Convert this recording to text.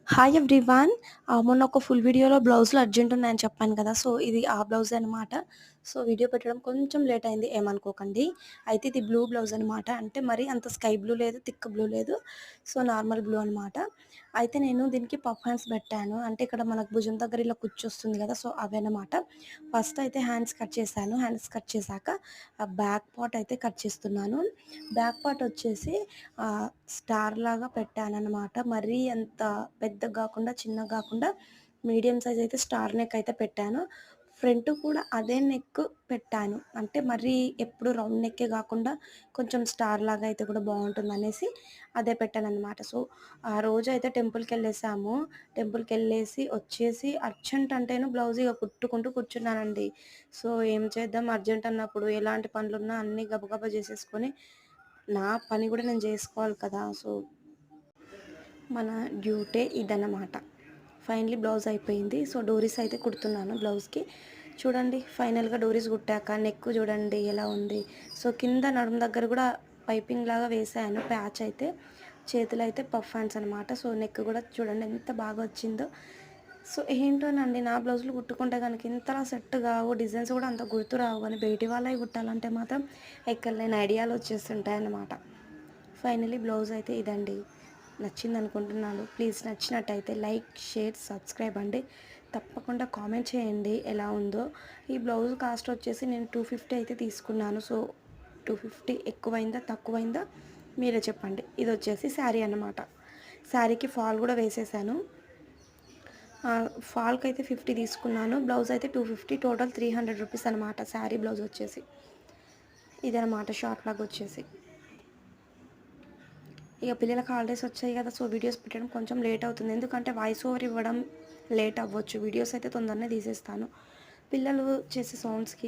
Hi everyone. మొన్న ఒక full వీడియోలో బ్లౌజ్‌లో అర్జెంట్ ఉన్నాయని చెప్పాను కదా! సో, ఇది ఆ బ్లౌజే అనమాట. సో, వీడియో పెట్టడం కొంచెం లేట్ అయింది ఏమనుకోకండి. అయితే ఇది బ్లూ బ్లౌజ్ అనమాట. అంటే మరీ అంత స్కై బ్లూ లేదు, థిక్ బ్లూ లేదు. సో, నార్మల్ బ్లూ అనమాట. అయితే నేను దీనికి పఫ్ హ్యాండ్స్ పెట్టాను. అంటే ఇక్కడ మనకు భుజం దగ్గర ఇలా కుచ్చొస్తుంది కదా! సో, అవన్నమాట. ఫస్ట్ అయితే హ్యాండ్స్ కట్ చేశాను. హ్యాండ్స్ కట్ చేశాక బ్యాక్ పార్ట్ అయితే కట్ చేస్తున్నాను. బ్యాక్ పార్ట్ వచ్చేసి స్టార్ లాగా పెట్టాననమాట. మరీ అంత పెద్దగా గాకుండా, చిన్నగా గాకుండా మీడియం సైజ్ అయితే స్టార్ నెక్ అయితే పెట్టాను. ఫ్రంట్ కూడా అదే నెక్ పెట్టాను. అంటే మరీ ఎప్పుడు రౌండ్ నెక్కే గాకుండా కొంచెం స్టార్ లాగా అయితే కూడా బావుంటుందనేసి అదే పెట్టాననమాట. సో, ఆ రోజైతే టెంపుల్‌కెళ్ళేసాము. టెంపుల్‌కెళ్ళేసి వచ్చేసి అర్జెంట్ అంటేను బ్లౌజ్ ఇగ కుట్టుకుంటూ కూర్చున్నానండి. సో, ఏం చేద్దాం అర్జెంట్ అన్నప్పుడు ఎలాంటి పనులున్నా అన్నీ గబగబా చేసేసుకొని నా పని గూడా నేను జేసుకోవాలి కదా! సో, మన డ్యూటే ఇదన్నమాట. ఫైనల్లీ బ్లౌజ్ అయిపోయింది. సో, డోరీస్ అయితే కుడుతున్నాను బ్లౌజ్‌కి. చూడండి ఫైనల్‌గా డోరీస్ కుట్టాక నెక్ చూడండి ఎలా ఉంది. సో, కింద నడుము దగ్గర గూడా పైపింగ్ లాగా వేశాను ప్యాచ్ అయితే. చేతులైతే పఫ్ హ్యాండ్స్ అనమాట. సో, నెక్ గూడా చూడండి ఎంత బాగా వచ్చిందో. సో, ఏంటోనండి నా బ్లౌజులు కుట్టుకుంటే గనక ఇంతలా సెట్ గావు. డిజైన్స్ గూడా అంత గుర్తు రావు గానీ బయటి వాళ్ళయి కుట్టాలంటే మాత్రం ఎక్కడలేని ఐడియాలు వచ్చేస్తుంటాయన్నమాట. ఫైనల్లీ బ్లౌజ్ అయితే ఇదండి. నచ్చిందనుకుంటున్నాను. ప్లీజ్ నచ్చినట్టయితే లైక్, షేర్, సబ్స్క్రైబ్ అండి. తప్పకుండా కామెంట్ చేయండి ఎలా ఉందో. ఈ బ్లౌజ్ కాస్ట్ వచ్చేసి నేను 250 అయితే తీసుకున్నాను. సో, 250 ఎక్కువైందా? తక్కువైందా? మీరే చెప్పండి. ఇదొచ్చేసి శారీ అన్నమాట. శారీకి ఫాల్ గూడా వేసేసాను. ఫాల్‌కైతే 50 తీసుకున్నాను. బ్లౌజ్ అయితే 250 టోటల్ 300 రూపీస్ అనమాట. శారీ బ్లౌజ్ వచ్చేసి. ఇదనమాట షార్ట్ లాగొచ్చేసి. ఇక పిల్లలకి హాలిడేస్ వచ్చాయి కదా! సో, వీడియోస్ పెట్టడం కొంచెం లేట్ అవుతుంది. ఎందుకంటే వాయిస్ ఓవర్ ఇవ్వడం లేట్ అవ్వచ్చు. వీడియోస్ అయితే తొందరనే తీసేస్తాను. పిల్లలు చేసే సౌండ్స్‌కి